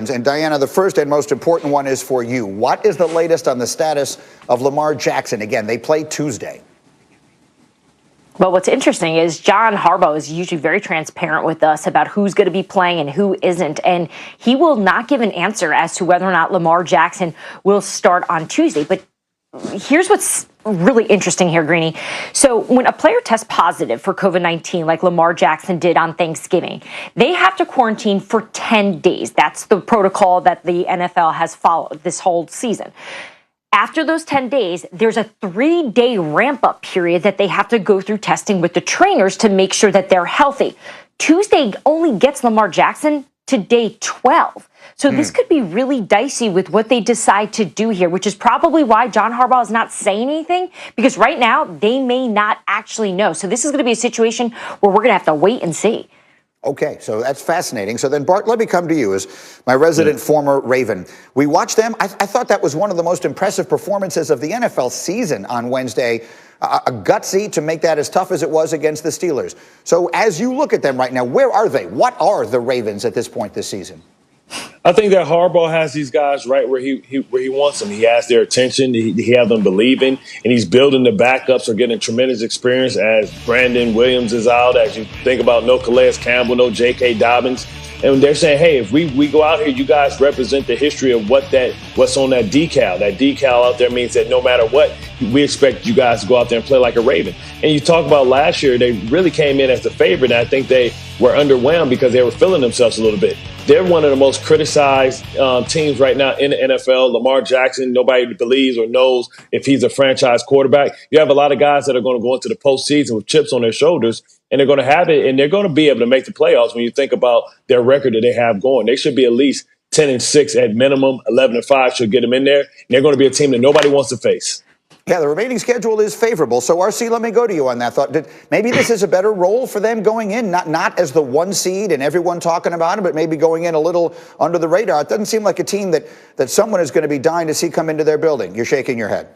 And Diana, the first and most important one is for you. What is the latest on the status of Lamar Jackson? Again, they play Tuesday. Well, what's interesting is John Harbaugh is usually very transparent with us about who's going to be playing and who isn't. And he will not give an answer as to whether or not Lamar Jackson will start on Tuesday. But here's what's really interesting here, Greeny. So when a player tests positive for COVID-19, like Lamar Jackson did on Thanksgiving, they have to quarantine for 10 days. That's the protocol that the NFL has followed this whole season. After those 10 days, there's a 3-day ramp-up period that they have to go through testing with the trainers to make sure that they're healthy. Tuesday only gets Lamar Jackson to day 12. So this could be really dicey with what they decide to do here, which is probably why John Harbaugh is not saying anything, because right now they may not actually know. So this is going to be a situation where we're going to have to wait and see. Okay, so that's fascinating. So then, Bart, let me come to you as my resident former Raven. We watched them. I thought that was one of the most impressive performances of the NFL season on Wednesday. A gutsy to make that as tough as it was against the Steelers. So as you look at them right now, where are they? What are the Ravens at this point this season? I think that Harbaugh has these guys right where he wants them. He has their attention. He has them believing, and he's building the backups are getting tremendous experience as Brandon Williams is out, as you think about no Calais Campbell, no J.K. Dobbins. And they're saying, hey, if we go out here, you guys represent the history of what's on that decal. That decal out there means that no matter what, we expect you guys to go out there and play like a Raven. And you talk about last year, they really came in as the favorite, and I think they were underwhelmed because they were feeling themselves a little bit. They're one of the most criticized teams right now in the NFL. Lamar Jackson, nobody believes or knows if he's a franchise quarterback. You have a lot of guys that are going to go into the postseason with chips on their shoulders, and they're going to have it, and they're going to be able to make the playoffs when you think about their record that they have going. They should be at least 10-6 at minimum. 11-5 should get them in there. And they're going to be a team that nobody wants to face. Yeah, the remaining schedule is favorable. So, RC, let me go to you on that thought. Maybe this is a better role for them going in, not as the one seed and everyone talking about it, but maybe going in a little under the radar. It doesn't seem like a team that someone is going to be dying to see come into their building. You're shaking your head.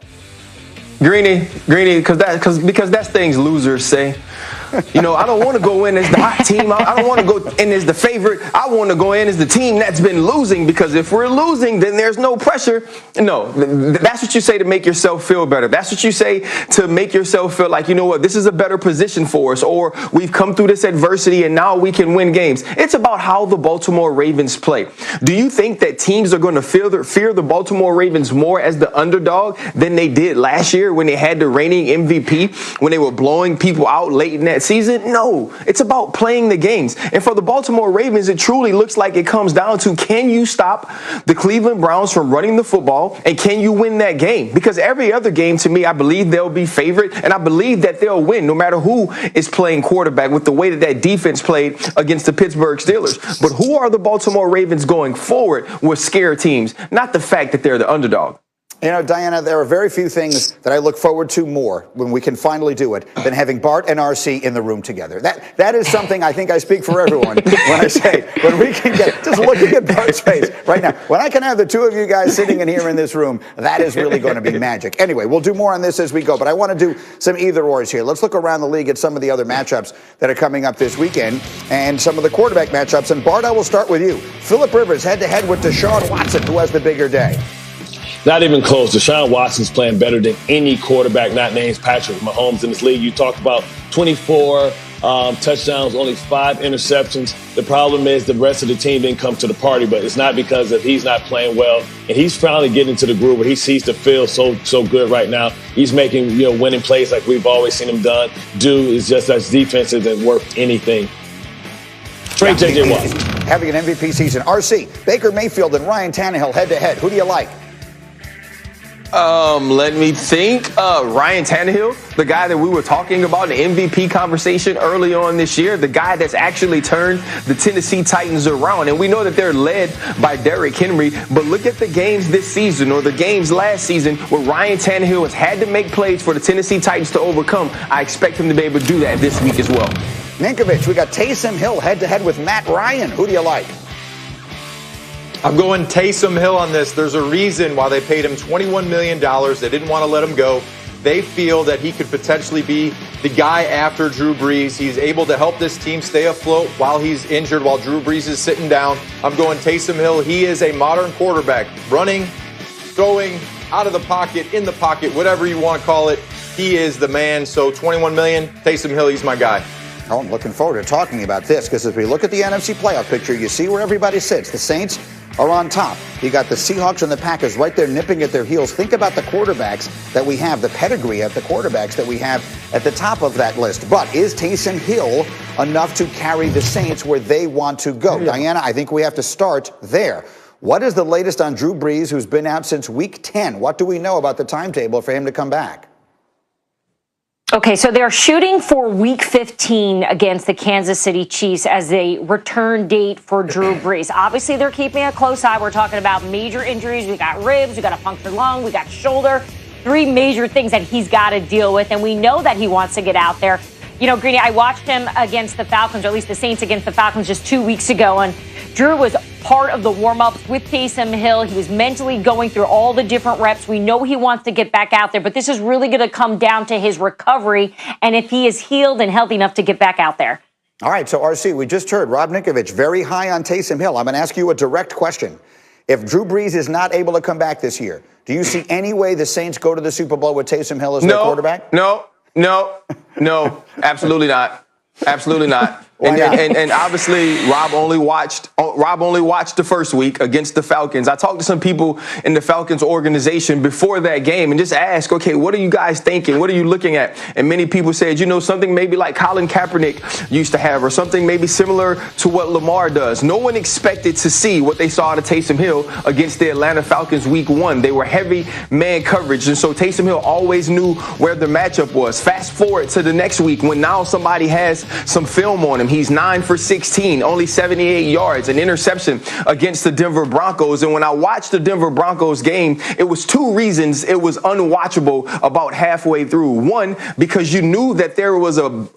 Greeny, because that's things losers say. You know, I don't want to go in as the hot team. I don't want to go in as the favorite. I want to go in as the team that's been losing, because if we're losing, then there's no pressure. No, that's what you say to make yourself feel better. That's what you say to make yourself feel like, you know what, this is a better position for us, or we've come through this adversity and now we can win games. It's about how the Baltimore Ravens play. Do you think that teams are going to fear the Baltimore Ravens more as the underdog than they did last year when they had the reigning MVP, when they were blowing people out late in that season? No, it's about playing the games. And for the Baltimore Ravens, it truly looks like it comes down to, can you stop the Cleveland Browns from running the football, and can you win that game? Because every other game, to me, I believe they'll be favored, and I believe that they'll win no matter who is playing quarterback, with the way that defense played against the Pittsburgh Steelers. But who are the Baltimore Ravens going forward with scare teams? Not the fact that they're the underdog. You know, Diana, there are very few things that I look forward to more when we can finally do it than having Bart and RC in the room together. That is something I think I speak for everyone when I say, when we can get, just looking at Bart's face right now, when I can have the two of you guys sitting in here in this room, that is really going to be magic. Anyway, we'll do more on this as we go, but I want to do some either-ors here. Let's look around the league at some of the other matchups that are coming up this weekend and some of the quarterback matchups. And Bart, I will start with you. Phillip Rivers head-to-head with Deshaun Watson, who has the bigger day. Not even close. Deshaun Watson's playing better than any quarterback not named Patrick Mahomes in this league. You talked about 24 touchdowns, only 5 interceptions. The problem is the rest of the team didn't come to the party, but it's not because of he's not playing well. And he's finally getting into the groove where he sees the field so good right now. He's making winning plays like we've always seen him do. Is just that defense isn't worth anything. Trade J.J. Watt. Having an MVP season. RC, Baker Mayfield and Ryan Tannehill head-to-head. Who do you like? Let me think. Ryan Tannehill, the guy that we were talking about in the MVP conversation early on this year, the guy that's actually turned the Tennessee Titans around. And we know that they're led by Derrick Henry, but look at the games this season, or the games last season, where Ryan Tannehill has had to make plays for the Tennessee Titans to overcome. I expect him to be able to do that this week as well. Ninkovich, we got Taysom Hill head-to-head with Matt Ryan. Who do you like? I'm going Taysom Hill on this. There's a reason why they paid him $21 million. They didn't want to let him go. they feel that he could potentially be the guy after Drew Brees. He's able to help this team stay afloat while he's injured, while Drew Brees is sitting down. I'm going Taysom Hill. He is a modern quarterback, running, throwing, out of the pocket, in the pocket, whatever you want to call it. He is the man. So $21 million, Taysom Hill, he's my guy. Oh, I'm looking forward to talking about this because as we look at the NFC playoff picture, you see where everybody sits. The Saints are on top. You got the Seahawks and the Packers right there nipping at their heels. Think about the quarterbacks that we have, the pedigree of the quarterbacks that we have at the top of that list. But is Taysom Hill enough to carry the Saints where they want to go? Yeah. Diana, I think we have to start there. What is the latest on Drew Brees, who's been out since week 10? What do we know about the timetable for him to come back? Okay, so they're shooting for week 15 against the Kansas City Chiefs as a return date for Drew Brees. Obviously, they're keeping a close eye. We're talking about major injuries. We got ribs, we got a punctured lung, we got shoulder. 3 major things that he's got to deal with, and we know that he wants to get out there. You know, Greeny, I watched him against the Falcons, or at least the Saints against the Falcons just 2 weeks ago, and Drew was part of the warm-ups with Taysom Hill. He was mentally going through all the different reps. We know he wants to get back out there, but this is really going to come down to his recovery and if he is healed and healthy enough to get back out there. All right, so RC, we just heard Rob Ninkovich very high on Taysom Hill. I'm going to ask you a direct question. If Drew Brees is not able to come back this year, do you see any way the Saints go to the Super Bowl with Taysom Hill as their quarterback? No, absolutely not. Absolutely not. And obviously, Rob only watched the first week against the Falcons. I talked to some people in the Falcons organization before that game and just asked, okay, what are you guys thinking? What are you looking at? And many people said, you know, something maybe like Colin Kaepernick used to have or something maybe similar to what Lamar does. No one expected to see what they saw out of Taysom Hill against the Atlanta Falcons week 1. They were heavy man coverage, and so Taysom Hill always knew where the matchup was. Fast forward to the next week when now somebody has some film on him. He's 9 for 16, only 78 yards, an interception against the Denver Broncos. And when I watched the Denver Broncos game, it was 2 reasons it was unwatchable about halfway through. One, because you knew that there was a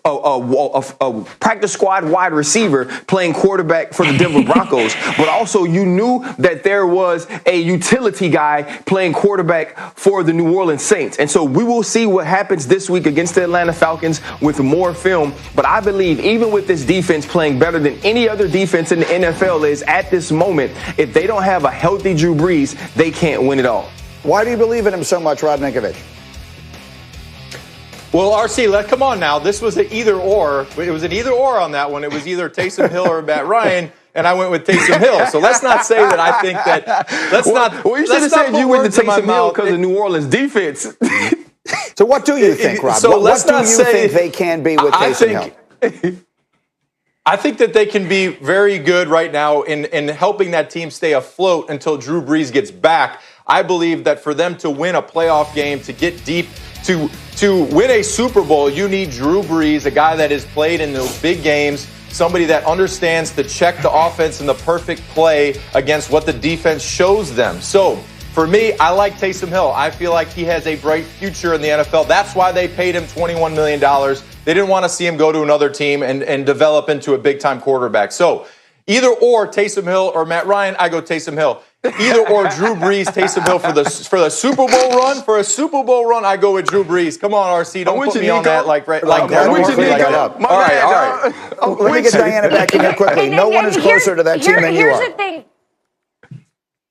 practice squad wide receiver playing quarterback for the Denver Broncos, but also you knew that there was a utility guy playing quarterback for the New Orleans Saints. And so we will see what happens this week against the Atlanta Falcons with more film. But I believe even with this defense playing better than any other defense in the NFL is at this moment, if they don't have a healthy Drew Brees, they can't win it all. Why do you believe in him so much, Rob Ninkovich? Well, RC, come on now. This was an either or. It was an either or on that one. It was either Taysom Hill or Matt Ryan, and I went with Taysom Hill. So let's not say that I think that. Well, you should have said you went to Taysom Hill because of New Orleans defense. So what do you think, Rob? So what do you think they can be with Taysom Hill? I think that they can be very good right now in helping that team stay afloat until Drew Brees gets back. I believe that for them to win a playoff game, to get deep, to win a Super Bowl, you need Drew Brees, a guy that has played in those big games, somebody that understands to check the offense in the perfect play against what the defense shows them. So for me, I like Taysom Hill. I feel like he has a bright future in the NFL. That's why they paid him $21 million. They didn't want to see him go to another team and develop into a big-time quarterback. So either or Taysom Hill or Matt Ryan, I go Taysom Hill. Either or Drew Brees, Taysom Hill for the Super Bowl run. For a Super Bowl run, I go with Drew Brees. Come on, RC, don't put me on that like that. All right. Let me get Diana back in here quickly. No one is closer to that team than you are. Here's the thing.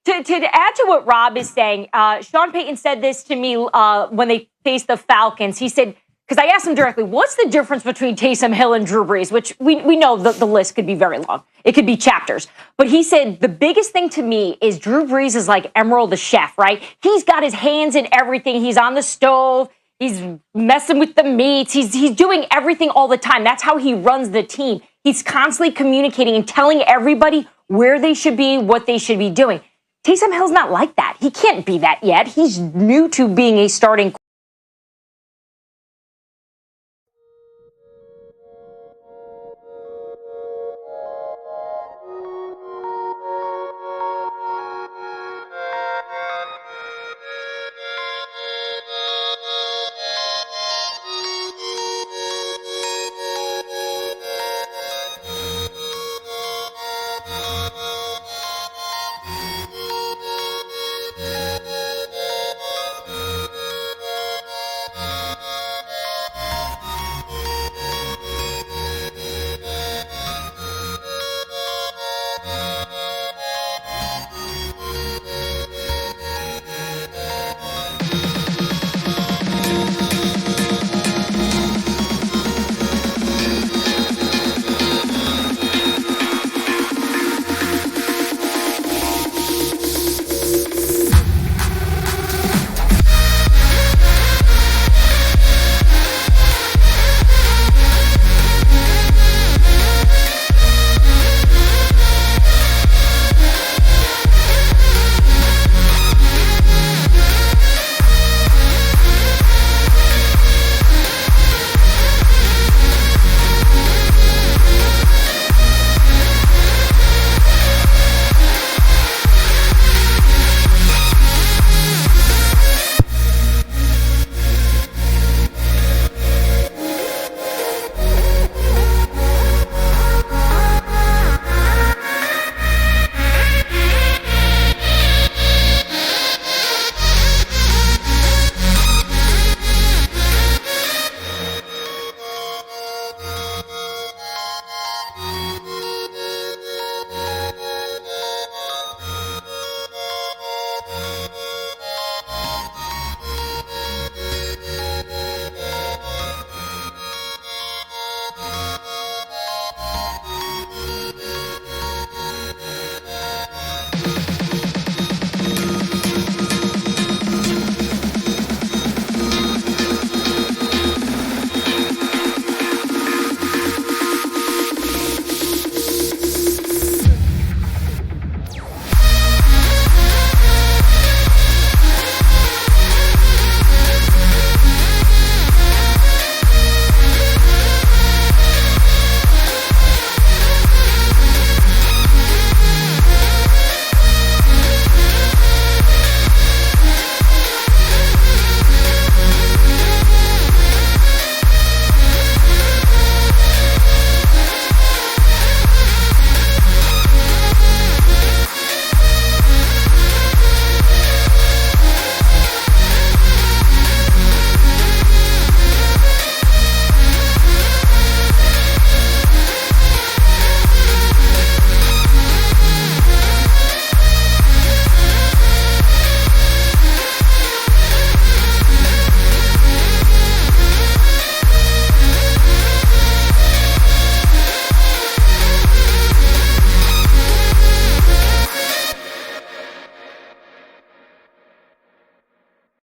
To add to what Rob is saying, Sean Payton said this to me when they faced the Falcons. He said, because I asked him directly, what's the difference between Taysom Hill and Drew Brees? Which we know the list could be very long. It could be chapters. But he said, the biggest thing to me is Drew Brees is like Emerald the chef, right? He's got his hands in everything. He's on the stove. He's messing with the meats. He's doing everything all the time. That's how he runs the team. He's constantly communicating and telling everybody where they should be, what they should be doing. Taysom Hill's not like that. He can't be that yet. He's new to being a starting